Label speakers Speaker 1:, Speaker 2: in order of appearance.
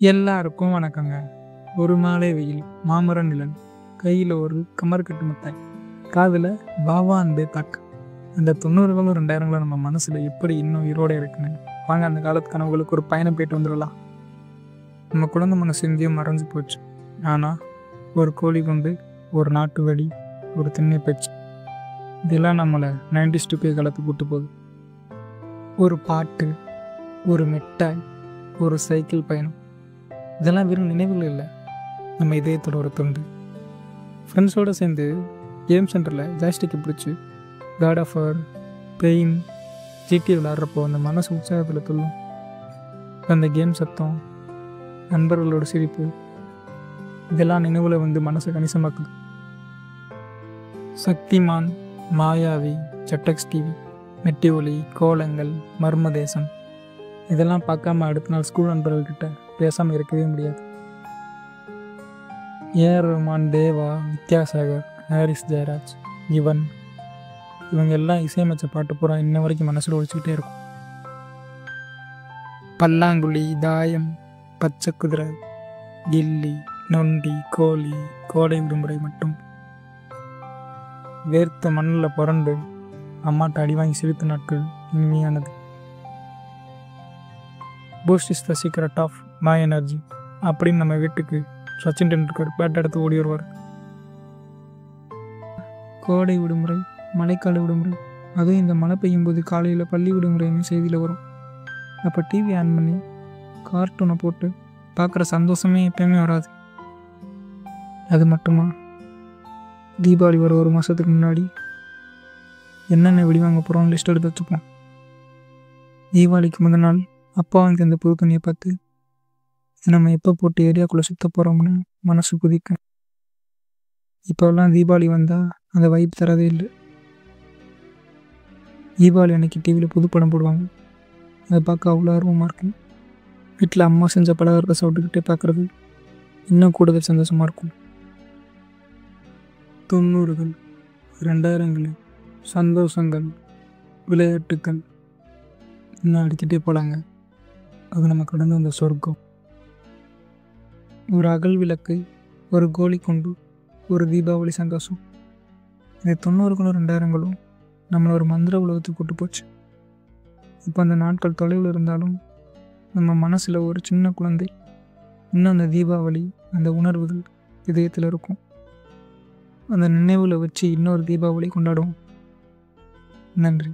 Speaker 1: எல்லாருக்கும் வணக்கங்க. ஒரு மாலை வெயில், மாமர நிழல், கையில் ஒரு கமர்கட்டு மிட்டாய், காதில் பாவா அன்பே தாக். அந்த 90களும் 2000களும் நம்ம மனசில் எப்படி இன்னும் உயிரோட இருக்குன்னு வாங்க அந்த காலத்து கனவுகளுக்கு ஒரு பயணம் போயிட்டு வந்துடலாம். நம்ம குழந்தை மனசு எங்கேயும் மறைஞ்சு போச்சு. ஆனால் ஒரு கோழி குண்டு, ஒரு நாட்டு வெடி, ஒரு திண்ணை பேச்சு, இதெல்லாம் நம்மளை 90s காலத்துக்கு கூட்டு போகுது. ஒரு பாட்டு, ஒரு மிட்டாய், ஒரு சைக்கிள் பயணம், இதெல்லாம் வெறும் நினைவுகள் இல்லை, நம்ம இதயத்தோட ஒரு துண்டு. ஃப்ரெண்ட்ஸோடு சேர்ந்து கேம் சென்டரில் ஜாய்ஸ்டிக்கை பிடிச்சி God of War, pain, GT விளாட்றப்போ அந்த மனசு உற்சாகத்தில் துள்ளும். அந்த கேம் சத்தம், நண்பர்களோட சிரிப்பு, இதெல்லாம் நினைவில் வந்து மனசை கணிசமாக்குது. சக்திமான், மாயாவி, ஜெட்டக்ஸ் டிவி, மெட்டி ஒலி, கோலங்கள், மர்மதேசம், இதெல்லாம் பார்க்காம அடுத்த நாள் ஸ்கூல் நண்பர்கள்கிட்ட பேசாமல் இருக்கவே முடியாது. ஏஆர் ரஹ்மான், தேவா, வித்யாசாகர், ஹாரிஸ் ஜெயராஜ், இவங்க எல்லாம் இசையமைச்ச பாட்டு பூரா இன்ன வரைக்கும் மனசில் ஒழிச்சுக்கிட்டே இருக்கும். பல்லாங்குழி, தாயம், பச்சை குதிரை, கில்லி, நொண்டி, கோழி, கோடை விடுமுறை மட்டும் வேர்த்த மண்ணில் புரண்டு அம்மாட்ட அடி வாங்கி சிரித்த நாட்கள் இனிமையானது. Boost is the secret of my energy அப்படின்னு நம்ம வீட்டுக்கு சச்சின் டெண்டுல்கர் பேட் எடுத்து ஓடி வருவார். கோடை விடுமுறை, மழைக்கால விடுமுறை, அதுவும் இந்த மழை பெய்யும் போது காலையில் பள்ளி விடுமுறைன்னு செய்தியில் வரும். அப்போ டிவி ஆன் பண்ணி கார்ட்டூனை போட்டு பார்க்குற சந்தோஷமே எப்பயுமே வராது. அது மட்டுமா, தீபாவளி வர ஒரு மாதத்துக்கு முன்னாடி என்னென்ன வெடி வாங்க போகிறோம்னு லிஸ்ட் எடுத்து வச்சுப்போம். தீபாவளிக்கு முதல் நாள் அப்பா வாங்கி அந்த புது துணியை பார்த்து நம்ம எப்போ போட்டு ஏரியாக்குள்ளே சுற்ற போகிறோம்னு மனசு குதிக்கும். இப்போல்லாம் தீபாவளி வந்தால் அந்த வைப் தரதே இல்லை. தீபாவளி அன்னைக்கு டிவியில் புது படம் போடுவாங்க, அதை பார்க்க அவ்வளோ ஆர்வமாக இருக்கும். வீட்டில் அம்மா செஞ்ச பலகாரத்தை சாப்பிட்டுக்கிட்டே பார்க்குறது இன்னும் கூடுதல் சந்தோஷமாக இருக்கும். 90கள் 2000களில் சந்தோஷங்கள், விளையாட்டுக்கள் இன்னும் அடிக்கிட்டே போகலாங்க. அது நம்ம கடந்து வந்த சொர்க்கம். ஒரு அகல் விளக்கு, ஒரு கோழி கொண்டு, ஒரு தீபாவளி சந்தோஷம். இந்த 90களும் 2000களும் நம்மளை ஒரு மந்திர உலகத்துக்கு கூட்டு போச்சு. இப்போ அந்த நாட்கள் தொலைவில் இருந்தாலும் நம்ம மனசில் ஒரு சின்ன குழந்தை இன்னும் அந்த தீபாவளி, அந்த உணர்வுகள் இதயத்தில் இருக்கும். அந்த நினைவில் வச்சு இன்னொரு தீபாவளி கொண்டாடுவோம். நன்றி.